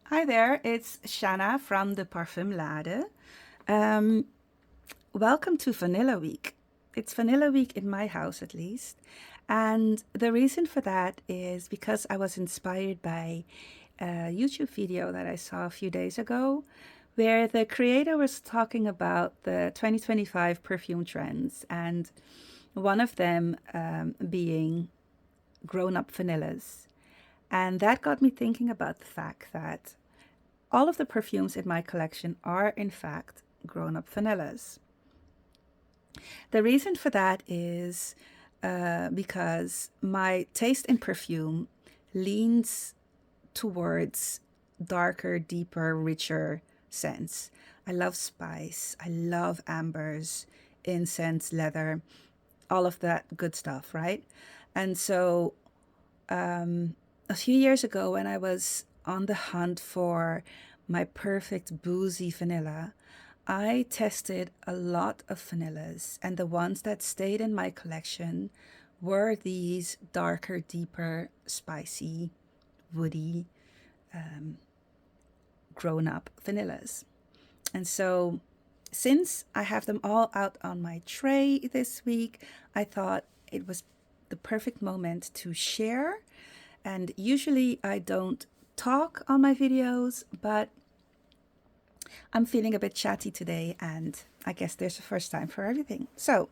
Hi there, it's Shanna from the Parfumlade. Um, Welcome to Vanilla Week. It's Vanilla Week in my house, at least. And the reason for that is because I was inspired by a YouTube video that I saw a few days ago where the creator was talking about the 2025 perfume trends, and one of them being grown up vanillas. And that got me thinking about the fact that all of the perfumes in my collection are, in fact, grown up vanillas. The reason for that is because my taste in perfume leans towards darker, deeper, richer scents. I love spice, I love ambers, incense, leather, all of that good stuff, right? And so a few years ago, when I was on the hunt for my perfect boozy vanilla, I tested a lot of vanillas, and the ones that stayed in my collection were these darker, deeper, spicy, woody, grown up vanillas. And so, since I have them all out on my tray this week, I thought it was the perfect moment to share. And usually I don't talk on my videos, but I'm feeling a bit chatty today, and I guess there's a first time for everything. So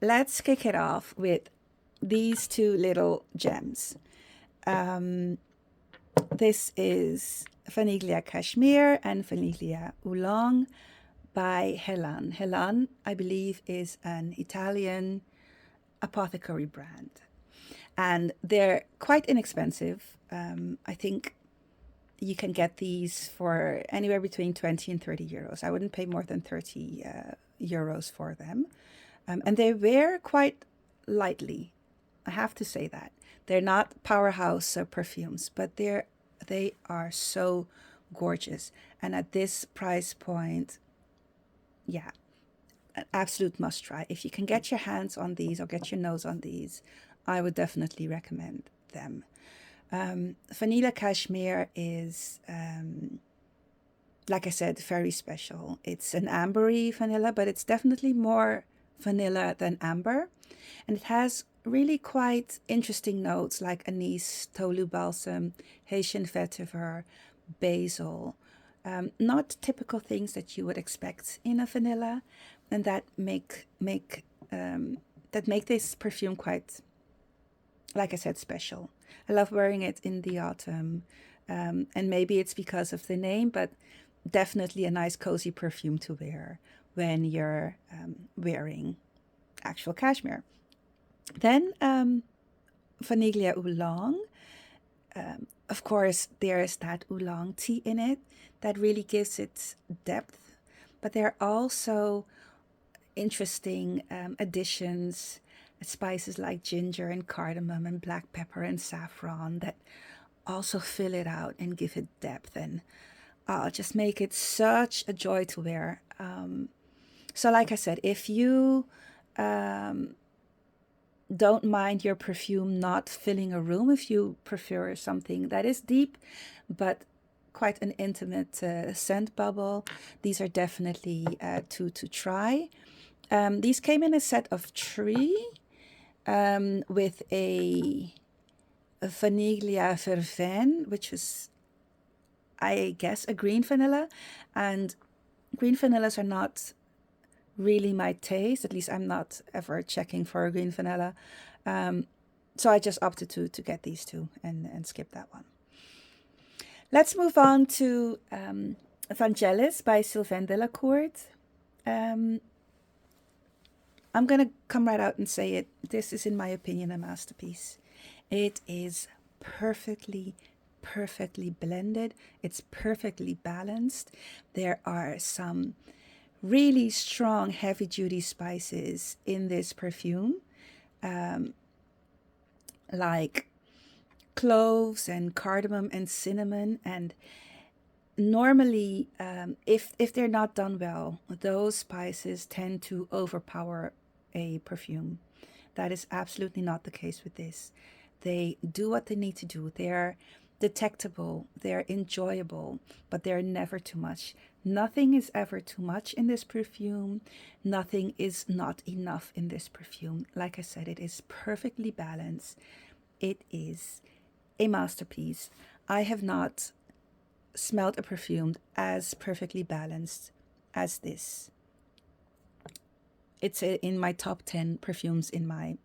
let's kick it off with these two little gems. This is Vaniglia Kashmir and Vaniglia Oolong by Helan. Helan, I believe, is an Italian apothecary brand. And they're quite inexpensive. I think you can get these for anywhere between 20 and 30 euros. I wouldn't pay more than 30 euros for them. And they wear quite lightly. I have to say that. They're not powerhouse perfumes, but they are so gorgeous. And at this price point, yeah, an absolute must try. If you can get your hands on these or get your nose on these, I would definitely recommend them. Vanilla Cashmere is, like I said, very special. It's an ambery vanilla, but it's definitely more vanilla than amber. And it has really quite interesting notes like anise, tolu balsam, Haitian vetiver, basil. Not typical things that you would expect in a vanilla, and that make this perfume quite, like I said, special. I love wearing it in the autumn, and maybe it's because of the name, but definitely a nice cozy perfume to wear when you're wearing actual cashmere. Then Vaniglia Oolong. Of course, there's that oolong tea in it that really gives it depth, but there are also interesting additions, spices like ginger and cardamom and black pepper and saffron that also fill it out and give it depth and just make it such a joy to wear. So, like I said, if you don't mind your perfume not filling a room, if you prefer something that is deep but quite an intimate scent bubble, these are definitely to try. These came in a set of three with a Vaniglia Vervein, which is, I guess, a green vanilla. And green vanillas are not really my taste. At least I'm not ever checking for a green vanilla. So I just opted to get these two and skip that one. Let's move on to Vangelis by Sylvaine Delacourt. Um, I'm going to come right out and say it. This is, in my opinion, a masterpiece. It is perfectly blended. It's perfectly balanced. There are some really strong, heavy duty spices in this perfume, like cloves and cardamom and cinnamon. And normally, if they're not done well, those spices tend to overpower a perfume. That is absolutely not the case with this. They do what they need to do. detectable, they're enjoyable, but they're never too much. Nothing is ever too much in this perfume. Nothing is not enough in this perfume. Like I said, it is perfectly balanced. It is a masterpiece. I have not smelled a perfume as perfectly balanced as this. It's in my top 10 perfumes in my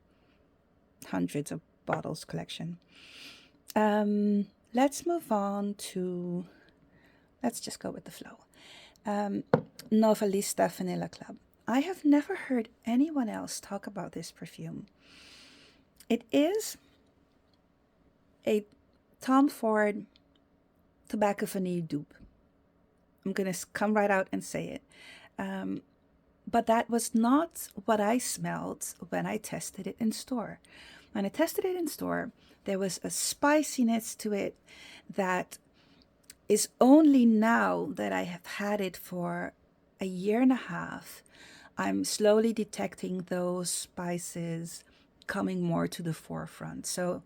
hundreds of bottles collection. Let's move on to, let's just go with the flow. Novellista Vanilla Club. I have never heard anyone else talk about this perfume. It is a Tom Ford Tobacco Vanille dupe. I'm going to come right out and say it. But that was not what I smelled when I tested it in store. When I tested it in store, there was a spiciness to it that is only now that I have had it for a year and a half, I'm slowly detecting those spices coming more to the forefront. So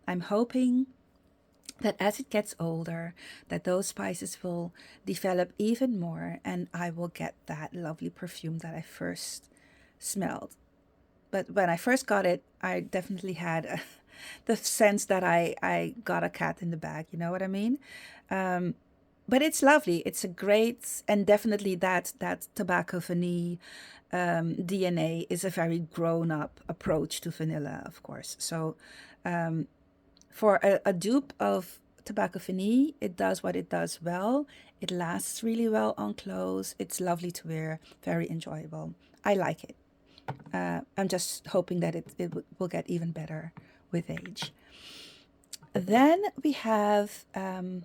I'm hoping that as it gets older, that those spices will develop even more and I will get that lovely perfume that I first smelled. But when I first got it, I definitely had the sense that I got a cat in the bag, you know what I mean? But it's lovely. It's a great, and definitely that tobacco vanille DNA is a very grown up approach to vanilla, of course. So for a dupe of tobacco vanille, it does what it does well. It lasts really well on clothes. It's lovely to wear, very enjoyable. I like it. I'm just hoping that it will get even better with age. Then we have an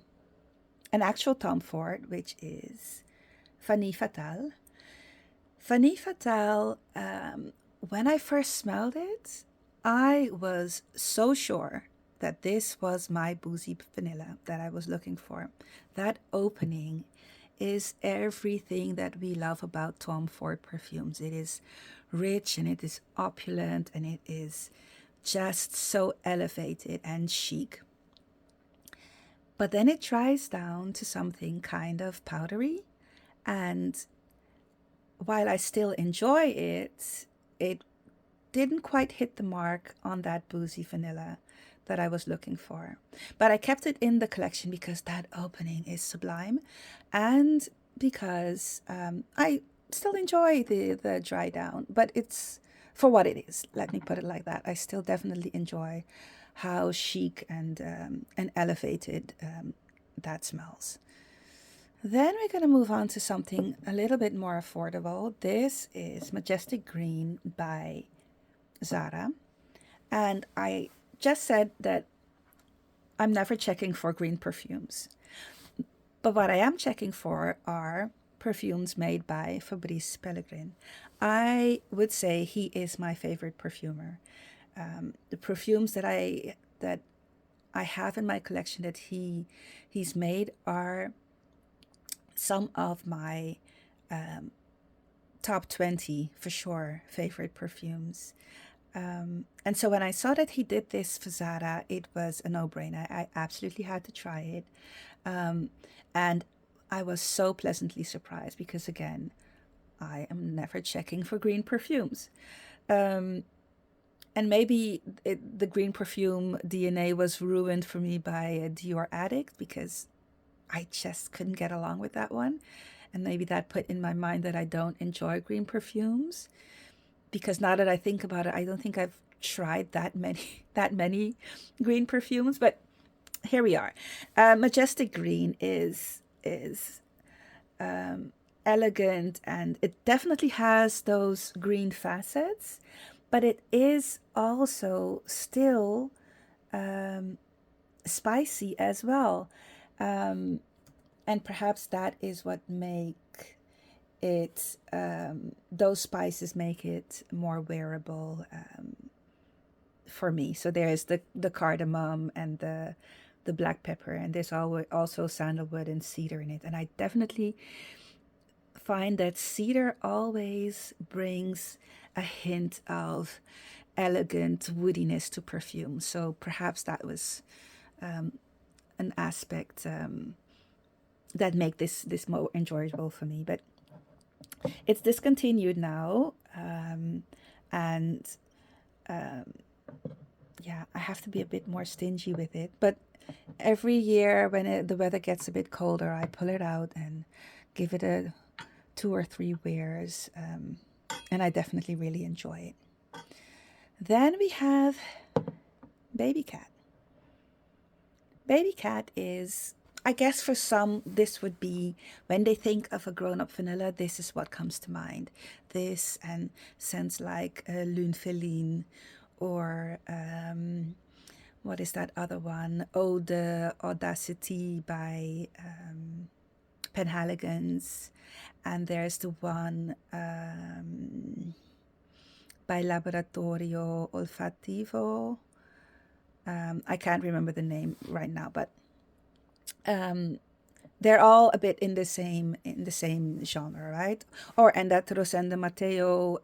actual Tom Ford, which is Vanille Fatale. Vanille Fatale, when I first smelled it, I was so sure that this was my boozy vanilla that I was looking for. That opening is everything that we love about Tom Ford perfumes. It is rich and it is opulent and it is just so elevated and chic. But then it dries down to something kind of powdery, and while I still enjoy it, it didn't quite hit the mark on that boozy vanilla that I was looking for. But I kept it in the collection because that opening is sublime and because I still enjoy the dry down, but it's for what it is. Let me put it like that. I still definitely enjoy how chic and elevated that smells. Then we're going to move on to something a little bit more affordable. This is Majestic Green by Zara. And I just said that I'm never checking for green perfumes. But what I am checking for are perfumes made by Fabrice Pellegrin. I would say he is my favorite perfumer. The perfumes that I have in my collection that he's made are some of my top 20 for sure favorite perfumes. And so when I saw that he did this for Zara, it was a no-brainer. I absolutely had to try it. And I was so pleasantly surprised because, again, I am never checking for green perfumes. And maybe the green perfume DNA was ruined for me by a Dior Addict because I just couldn't get along with that one. And maybe that put in my mind that I don't enjoy green perfumes. Because now that I think about it, I don't think I've tried that many green perfumes. But here we are. Majestic Green is elegant, and it definitely has those green facets, but it is also still spicy as well. And perhaps that is what make it, those spices make it more wearable for me. So there's the cardamom and the black pepper, and there's also sandalwood and cedar in it. And I definitely find that cedar always brings a hint of elegant woodiness to perfume. So perhaps that was an aspect that make this more enjoyable for me. But it's discontinued now, and yeah, I have to be a bit more stingy with it. But every year when the weather gets a bit colder, I pull it out and give it a 2 or 3 wears, and I definitely really enjoy it. Then we have Babycat. Babycat is, I guess for some, this would be, when they think of a grown-up vanilla, this is what comes to mind. This and scents like Lune Féline, or what is that other one? Eau de Audacity by Penhaligon's. And there's the one by Laboratorio Olfattivo. I can't remember the name right now, but they're all a bit in the same genre, right? Or and that Rosenda Matteo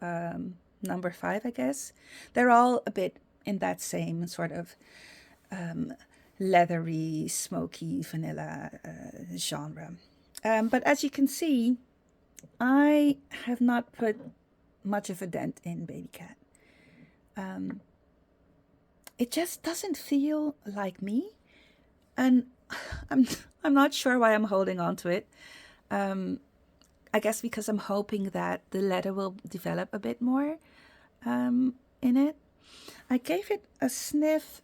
number 5, I guess. They're all a bit in that same sort of leathery, smoky vanilla genre. But as you can see, I have not put much of a dent in Babycat. It just doesn't feel like me, and I'm not sure why I'm holding on to it. I guess because I'm hoping that the leather will develop a bit more in it. I gave it a sniff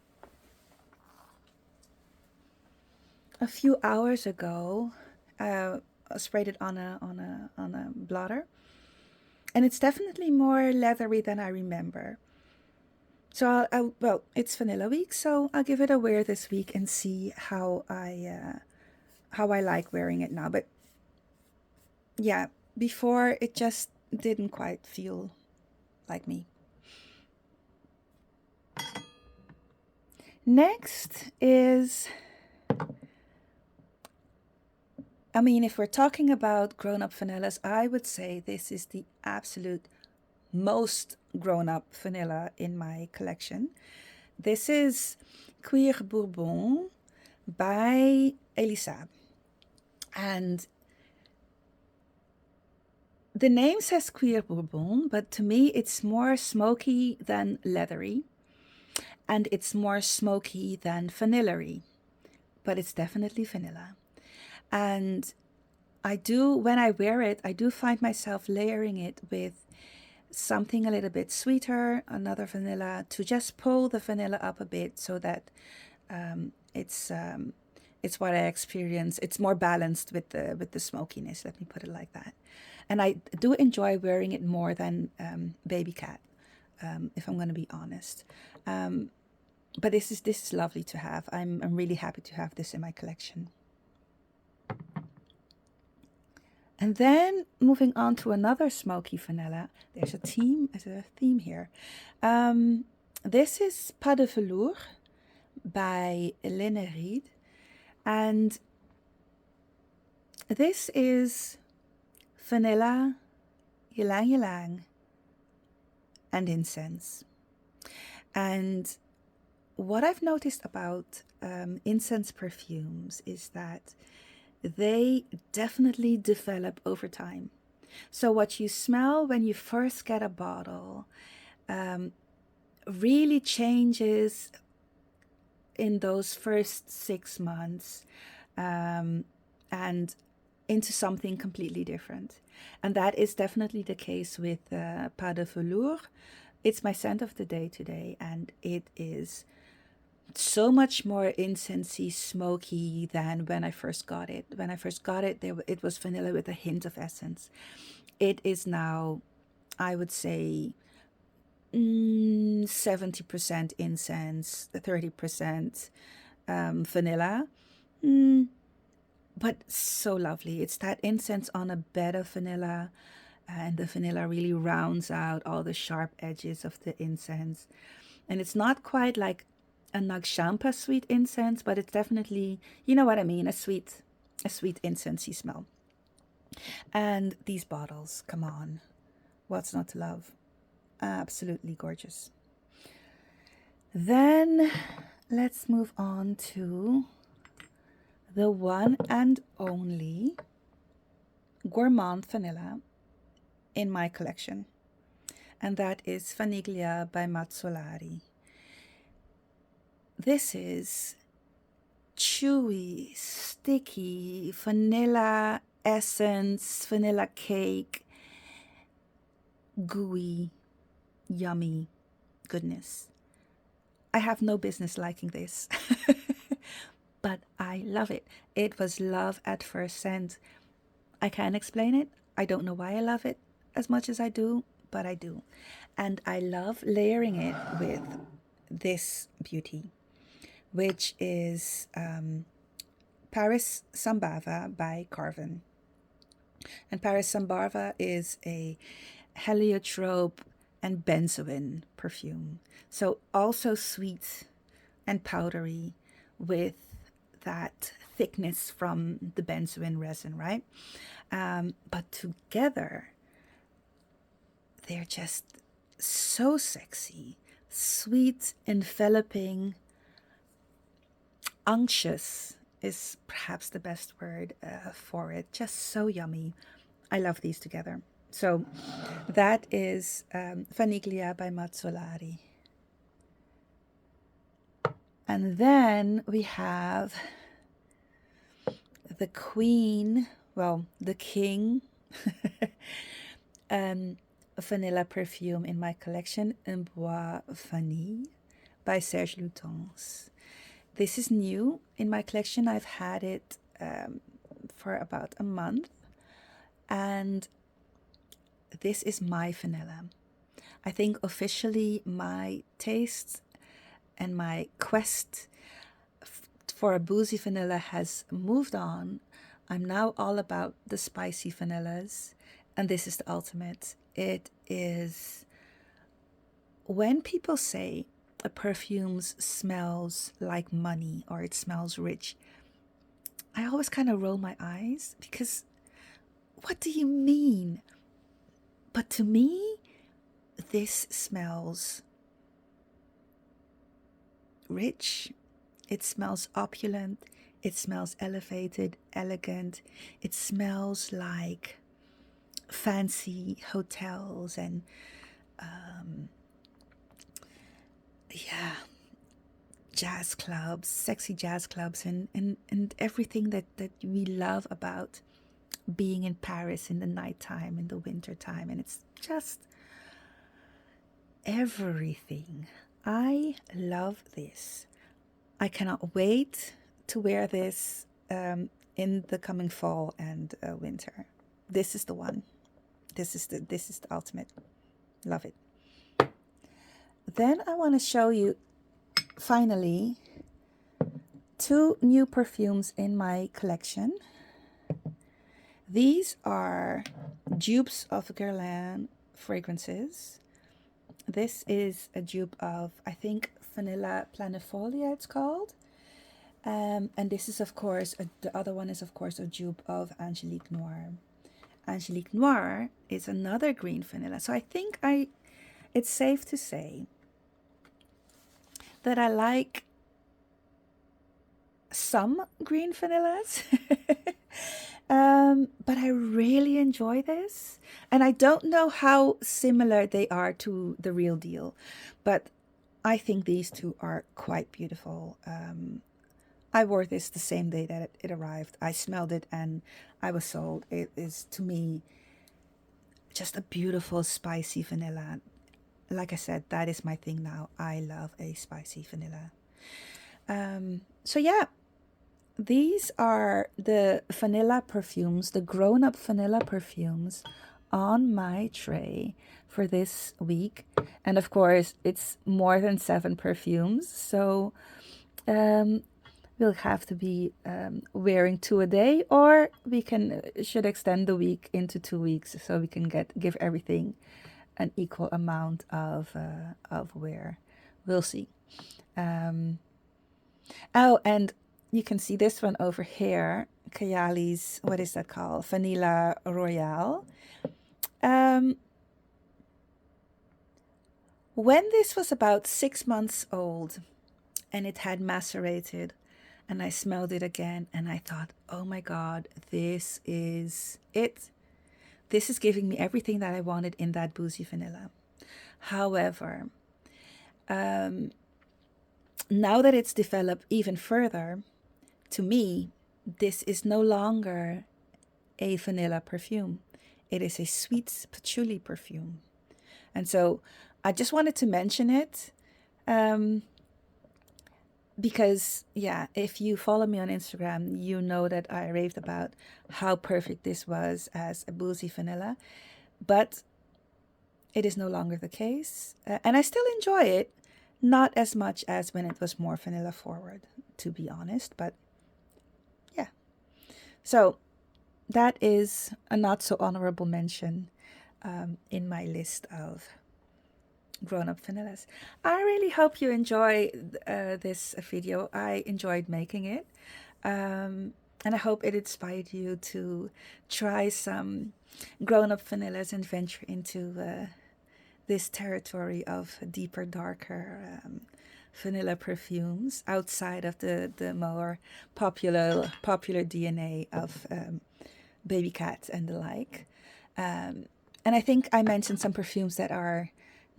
a few hours ago. I sprayed it on a blotter, and it's definitely more leathery than I remember. So well, it's Vanilla Week, so I'll give it a wear this week and see how I like wearing it now. But yeah, before it just didn't quite feel like me. Next is, I mean, if we're talking about grown-up vanillas, I would say this is the absolute most grown-up vanilla in my collection. This is Cuir Bourbon by Elie Saab. And the name says Cuir Bourbon, but to me it's more smoky than leathery. And it's more smoky than vanillary. But it's definitely vanilla. And when I wear it, I do find myself layering it with something a little bit sweeter, another vanilla, to just pull the vanilla up a bit so that it's what I experience. It's more balanced with the smokiness, let me put it like that. And I do enjoy wearing it more than Babycat, if I'm going to be honest. But this is lovely to have. I'm really happy to have this in my collection. And then moving on to another smoky vanilla. There's a theme here. This is Pas de Velours by Nereides. And this is vanilla, ylang ylang, and incense. And what I've noticed about incense perfumes is that they definitely develop over time. So what you smell when you first get a bottle really changes in those first 6 months and into something completely different. And that is definitely the case with Pas de Velours. It's my scent of the day today, and it is so much more incensey, smoky than when I first got it. When I first got it, it was vanilla with a hint of essence. It is now, I would say, 70% incense, 30% vanilla. But so lovely. It's that incense on a bed of vanilla, and the vanilla really rounds out all the sharp edges of the incense. And it's not quite like a Nagshampa sweet incense, but it's definitely, you know what I mean, a sweet incensey smell. And these bottles, come on, what's not to love? Absolutely gorgeous. Then let's move on to the one and only gourmand vanilla in my collection, and that is Vaniglia by Mazzolari. This is chewy, sticky vanilla essence, vanilla cake, gooey, yummy goodness. I have no business liking this, but I love it. It was love at first scent. I can't explain it. I don't know why I love it as much as I do, but I do. And I love layering it with this beauty, which is Paris Sambava by Carven. And Paris Sambava is a heliotrope and benzoin perfume. So also sweet and powdery with that thickness from the benzoin resin, right? But together, they're just so sexy, sweet, enveloping, unctuous is perhaps the best word for it. Just so yummy. I love these together. So that is Vaniglia by Mazzolari. And then we have the queen, well, the king, vanilla perfume in my collection, Un Bois Vanille by Serge Lutens. This is new in my collection. I've had it for about a month, and this is my vanilla. I think officially my taste and my quest for a boozy vanilla has moved on. I'm now all about the spicy vanillas, and this is the ultimate. It is when people say a perfume smells like money or it smells rich, I always kind of roll my eyes because what do you mean? But to me, this smells rich, it smells opulent, it smells elevated, elegant, it smells like fancy hotels and jazz clubs, sexy jazz clubs, and everything that we love about being in Paris in the nighttime, in the winter time. And it's just everything. I love this. I cannot wait to wear this in the coming fall and winter. This is the one. This is the ultimate. Love it. Then I want to show you finally 2 new perfumes in my collection. These are dupes of Guerlain fragrances. This is a dupe of, I think, Vanilla Planifolia it's called. And this is, of course, the other one is, of course, a dupe of Angelique Noir. Angelique Noir is another green vanilla. So I think it's safe to say that I like some green vanillas. But I really enjoy this. And I don't know how similar they are to the real deal, but I think these 2 are quite beautiful. I wore this the same day that it arrived. I smelled it and I was sold. It is, to me, just a beautiful spicy vanilla. Like I said, that is my thing now. I love a spicy vanilla. So yeah, these are the vanilla perfumes, the grown-up vanilla perfumes on my tray for this week. And of course, it's more than 7 perfumes. So we'll have to be wearing 2 a day, or we should extend the week into 2 weeks so we can give everything an equal amount of wear. We'll see. Oh, and you can see this one over here, Kayali's, what is that called? Vanilla Royale. When this was about 6 months old and it had macerated and I smelled it again, and I thought, oh my God, this is it. This is giving me everything that I wanted in that boozy vanilla. However, now that it's developed even further, to me, this is no longer a vanilla perfume. It is a sweet patchouli perfume. And so I just wanted to mention it because, yeah, if you follow me on Instagram, you know that I raved about how perfect this was as a boozy vanilla. But it is no longer the case. And I still enjoy it, not as much as when it was more vanilla forward, to be honest. But yeah. So that is a not so honorable mention in my list of grown-up vanillas. I really hope you enjoy this video. I enjoyed making it. And I hope it inspired you to try some grown-up vanillas and venture into this territory of deeper, darker vanilla perfumes outside of the more popular DNA of Babycat and the like. And I think I mentioned some perfumes that are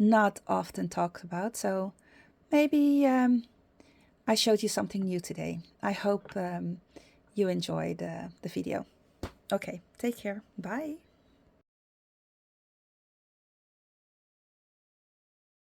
not often talked about, so maybe I showed you something new today. I hope you enjoyed the video. Okay, take care. Bye.